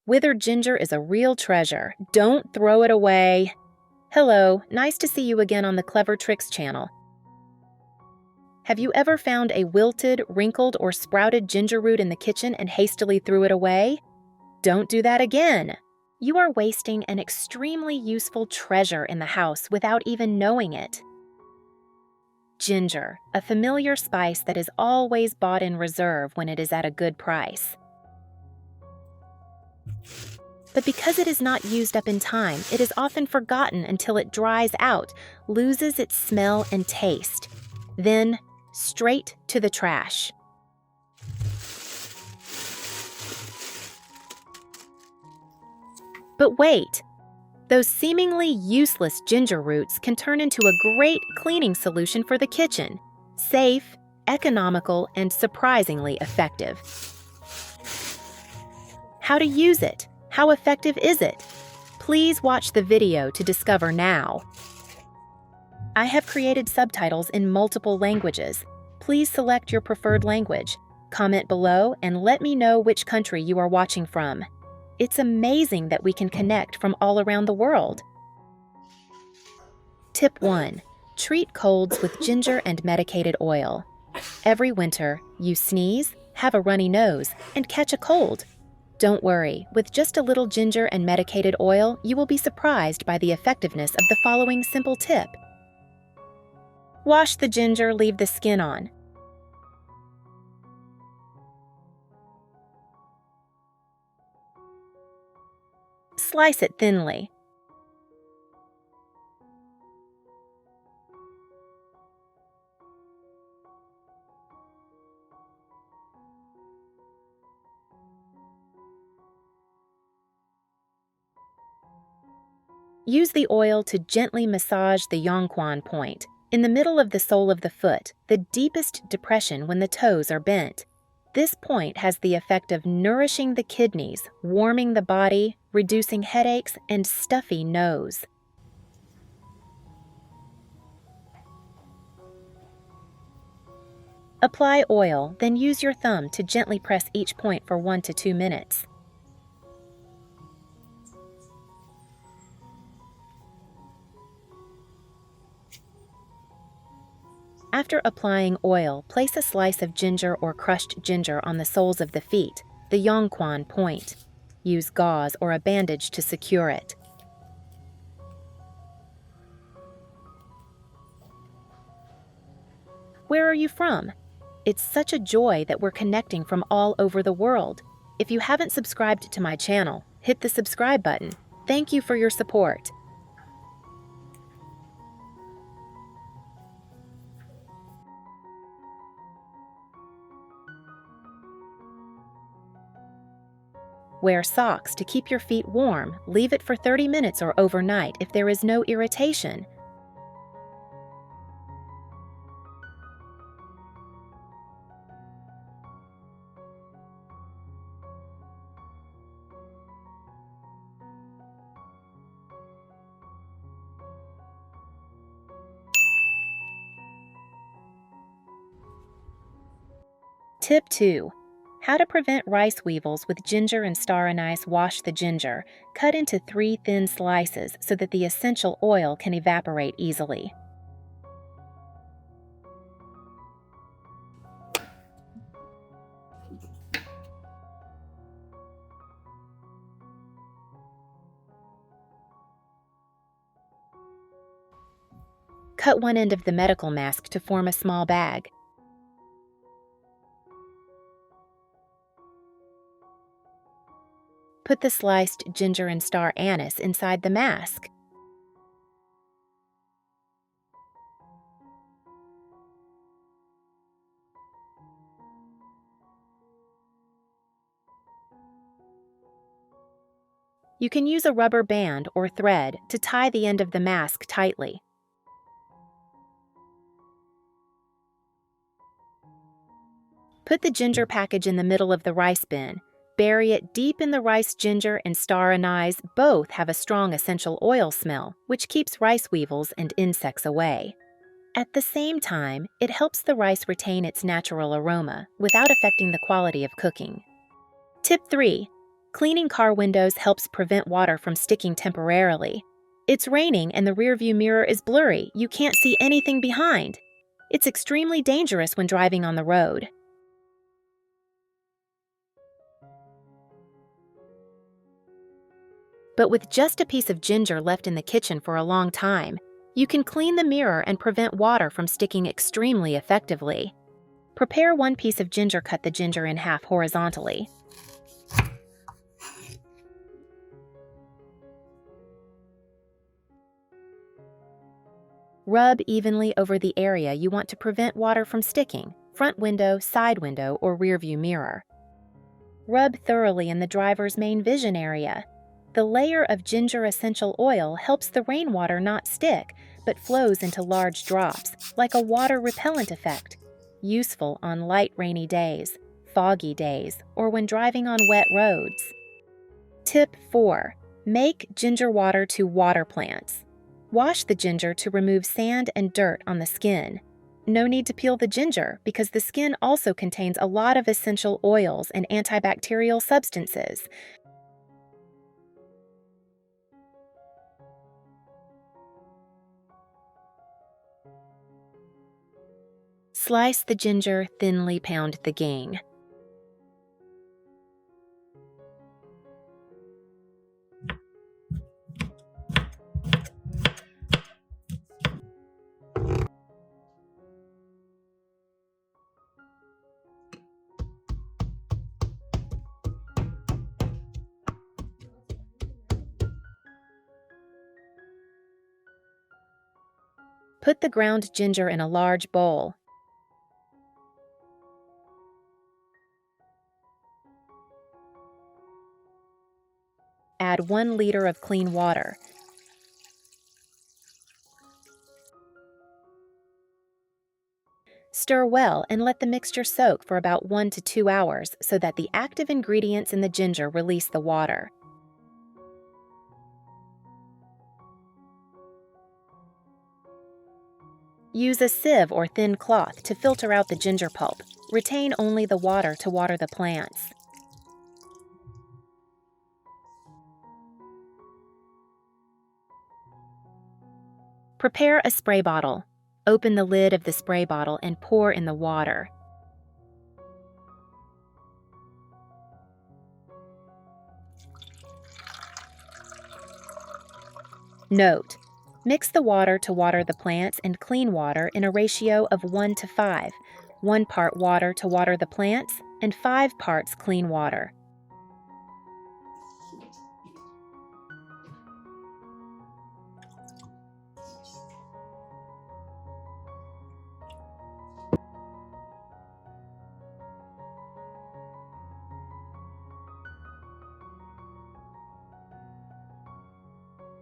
Withered ginger is a real treasure. Don't throw it away. Hello, nice to see you again on the Clever Tricks channel. Have you ever found a wilted, wrinkled, or sprouted ginger root in the kitchen and hastily threw it away? Don't do that again. You are wasting an extremely useful treasure in the house without even knowing it. Ginger, a familiar spice that is always bought in reserve when it is at a good price. But because it is not used up in time, it is often forgotten until it dries out, loses its smell and taste. Then, straight to the trash. But wait! Those seemingly useless ginger roots can turn into a great cleaning solution for the kitchen. Safe, economical, and surprisingly effective. How to use it? How effective is it? Please watch the video to discover now. I have created subtitles in multiple languages. Please select your preferred language. Comment below and let me know which country you are watching from. It's amazing that we can connect from all around the world. Tip 1. Treat colds with ginger and medicated oil. Every winter, you sneeze, have a runny nose, and catch a cold. Don't worry, with just a little ginger and medicated oil, you will be surprised by the effectiveness of the following simple tip. Wash the ginger, leave the skin on. Slice it thinly. Use the oil to gently massage the yongquan point, in the middle of the sole of the foot, the deepest depression when the toes are bent. This point has the effect of nourishing the kidneys, warming the body, reducing headaches, and stuffy nose. Apply oil, then use your thumb to gently press each point for 1 to 2 minutes. After applying oil, place a slice of ginger or crushed ginger on the soles of the feet, the yongquan point. Use gauze or a bandage to secure it. Where are you from? It's such a joy that we're connecting from all over the world. If you haven't subscribed to my channel, hit the subscribe button. Thank you for your support. Wear socks to keep your feet warm. Leave it for 30 minutes or overnight if there is no irritation. Tip 2. How to prevent rice weevils with ginger and star anise. Wash the ginger. Cut into 3 thin slices so that the essential oil can evaporate easily. Cut one end of the medical mask to form a small bag. Put the sliced ginger and star anise inside the mask. You can use a rubber band or thread to tie the end of the mask tightly. Put the ginger package in the middle of the rice bin. Bury it deep in the rice. Ginger and star anise both have a strong essential oil smell, which keeps rice weevils and insects away. At the same time, it helps the rice retain its natural aroma without affecting the quality of cooking. Tip 3. Cleaning car windows helps prevent water from sticking temporarily. It's raining and the rearview mirror is blurry. You can't see anything behind. It's extremely dangerous when driving on the road. But with just a piece of ginger left in the kitchen for a long time, you can clean the mirror and prevent water from sticking extremely effectively. Prepare 1 piece of ginger. Cut the ginger in half horizontally. Rub evenly over the area you want to prevent water from sticking: front window, side window, or rearview mirror. Rub thoroughly in the driver's main vision area. The layer of ginger essential oil helps the rainwater not stick, but flows into large drops, like a water repellent effect. Useful on light rainy days, foggy days, or when driving on wet roads. Tip 4. Make ginger water to water plants. Wash the ginger to remove sand and dirt on the skin. No need to peel the ginger because the skin also contains a lot of essential oils and antibacterial substances. Slice the ginger, thinly pound the ging. Put the ground ginger in a large bowl. Add 1 liter of clean water. Stir well and let the mixture soak for about 1 to 2 hours so that the active ingredients in the ginger release the water. Use a sieve or thin cloth to filter out the ginger pulp. Retain only the water to water the plants. Prepare a spray bottle. Open the lid of the spray bottle and pour in the water. Note: mix the water to water the plants and clean water in a ratio of 1 to 5. 1 part water to water the plants and 5 parts clean water.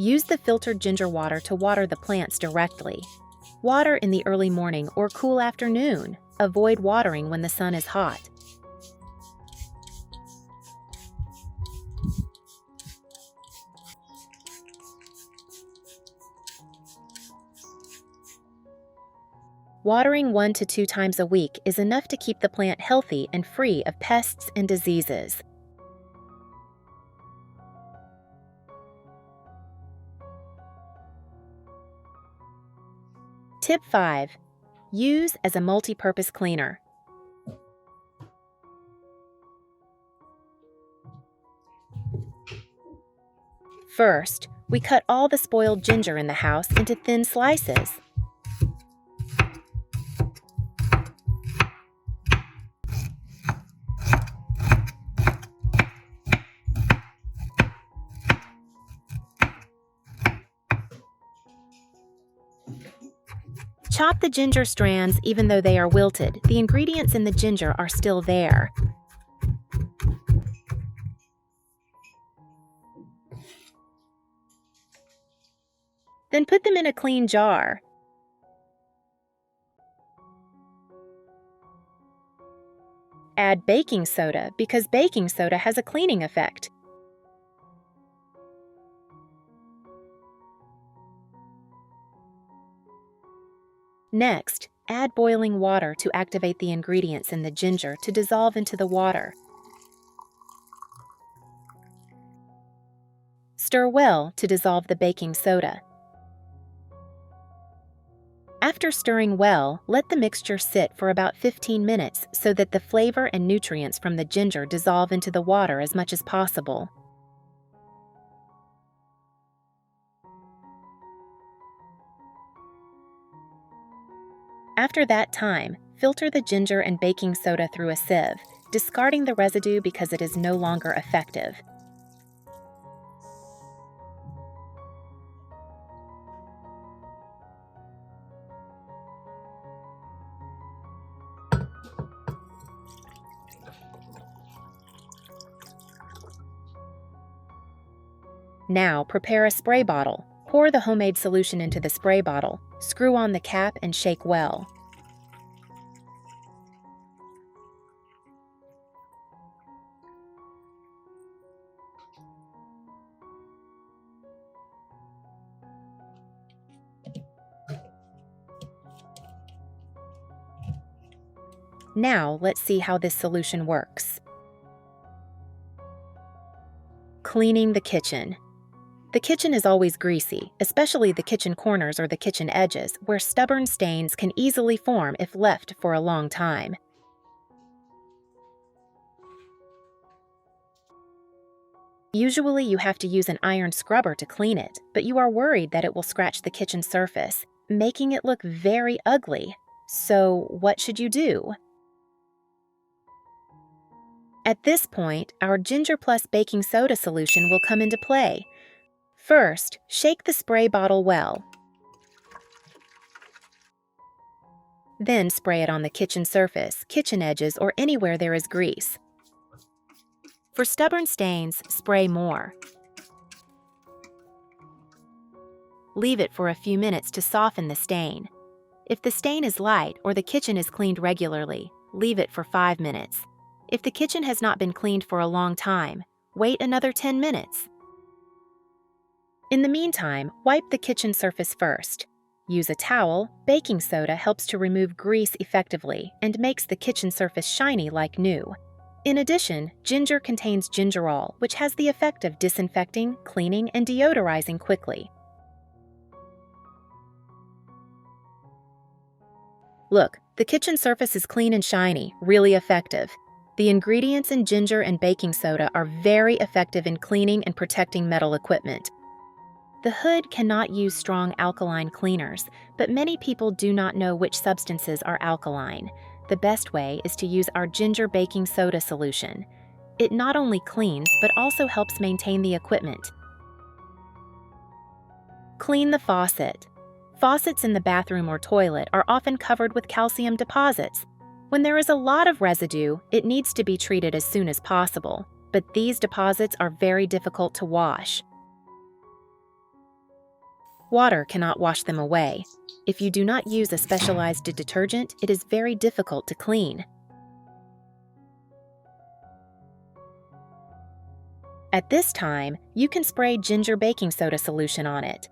Use the filtered ginger water to water the plants directly. Water in the early morning or cool afternoon. Avoid watering when the sun is hot. Watering 1 to 2 times a week is enough to keep the plant healthy and free of pests and diseases. Tip 5. Use as a multi-purpose cleaner. First, we cut all the spoiled ginger in the house into thin slices. Chop the ginger strands even though they are wilted. The ingredients in the ginger are still there. Then put them in a clean jar. Add baking soda because baking soda has a cleaning effect. Next, add boiling water to activate the ingredients in the ginger to dissolve into the water. Stir well to dissolve the baking soda. After stirring well, let the mixture sit for about 15 minutes so that the flavor and nutrients from the ginger dissolve into the water as much as possible. After that time, filter the ginger and baking soda through a sieve, discarding the residue because it is no longer effective. Now prepare a spray bottle. Pour the homemade solution into the spray bottle, screw on the cap and shake well. Now let's see how this solution works. Cleaning the kitchen. The kitchen is always greasy, especially the kitchen corners or the kitchen edges, where stubborn stains can easily form if left for a long time. Usually you have to use an iron scrubber to clean it, but you are worried that it will scratch the kitchen surface, making it look very ugly. So what should you do? At this point, our ginger plus baking soda solution will come into play. First, shake the spray bottle well. Then spray it on the kitchen surface, kitchen edges, or anywhere there is grease. For stubborn stains, spray more. Leave it for a few minutes to soften the stain. If the stain is light or the kitchen is cleaned regularly, leave it for 5 minutes. If the kitchen has not been cleaned for a long time, wait another 10 minutes. In the meantime, wipe the kitchen surface first. Use a towel. Baking soda helps to remove grease effectively and makes the kitchen surface shiny like new. In addition, ginger contains gingerol, which has the effect of disinfecting, cleaning, and deodorizing quickly. Look, the kitchen surface is clean and shiny, really effective. The ingredients in ginger and baking soda are very effective in cleaning and protecting metal equipment. The hood cannot use strong alkaline cleaners, but many people do not know which substances are alkaline. The best way is to use our ginger baking soda solution. It not only cleans, but also helps maintain the equipment. Clean the faucet. Faucets in the bathroom or toilet are often covered with calcium deposits. When there is a lot of residue, it needs to be treated as soon as possible, but these deposits are very difficult to wash. Water cannot wash them away. If you do not use a specialized detergent, it is very difficult to clean. At this time, you can spray ginger baking soda solution on it.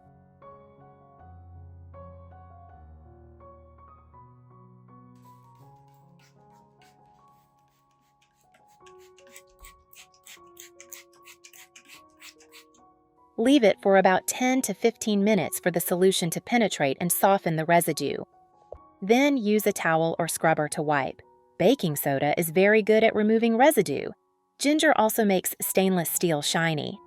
Leave it for about 10 to 15 minutes for the solution to penetrate and soften the residue. Then use a towel or scrubber to wipe. Baking soda is very good at removing residue. Ginger also makes stainless steel shiny.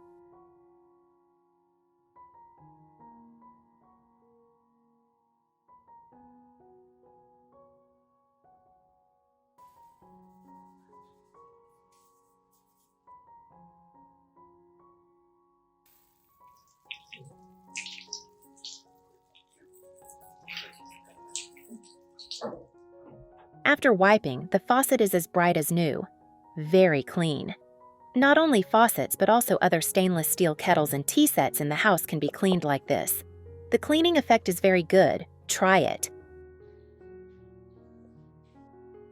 After wiping, the faucet is as bright as new. Very clean. Not only faucets, but also other stainless steel kettles and tea sets in the house can be cleaned like this. The cleaning effect is very good. Try it.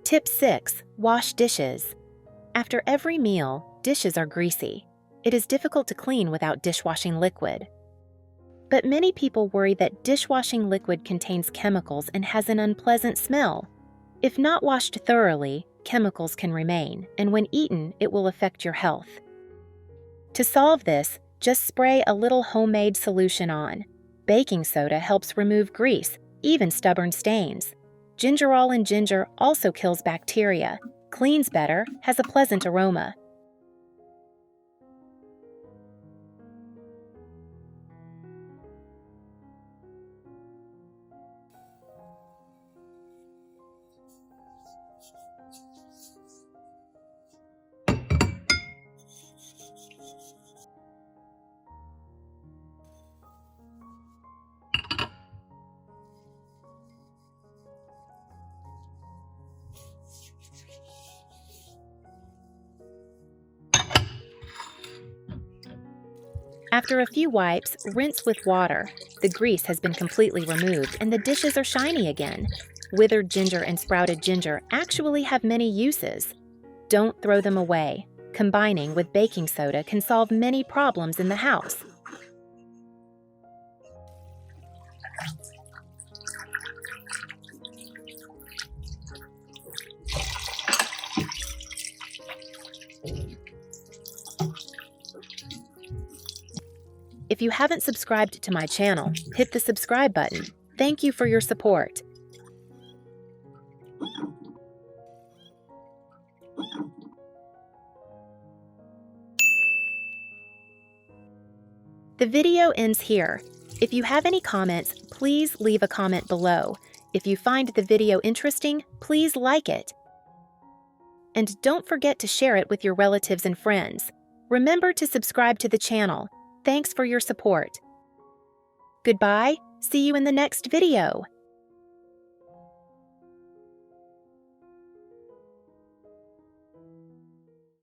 Tip 6. Wash dishes. After every meal, dishes are greasy. It is difficult to clean without dishwashing liquid. But many people worry that dishwashing liquid contains chemicals and has an unpleasant smell. If not washed thoroughly, chemicals can remain, and when eaten, it will affect your health. To solve this, Just spray a little homemade solution on. Baking soda helps remove grease, even stubborn stains. Gingerol and ginger also kills bacteria, cleans better, has a pleasant aroma. After a few wipes, rinse with water. The grease has been completely removed and the dishes are shiny again. Withered ginger and sprouted ginger actually have many uses. Don't throw them away. Combining with baking soda can solve many problems in the house. If you haven't subscribed to my channel, hit the subscribe button. Thank you for your support. The video ends here. If you have any comments, please leave a comment below. If you find the video interesting, please like it. And don't forget to share it with your relatives and friends. Remember to subscribe to the channel. Thanks for your support. Goodbye. See you in the next video.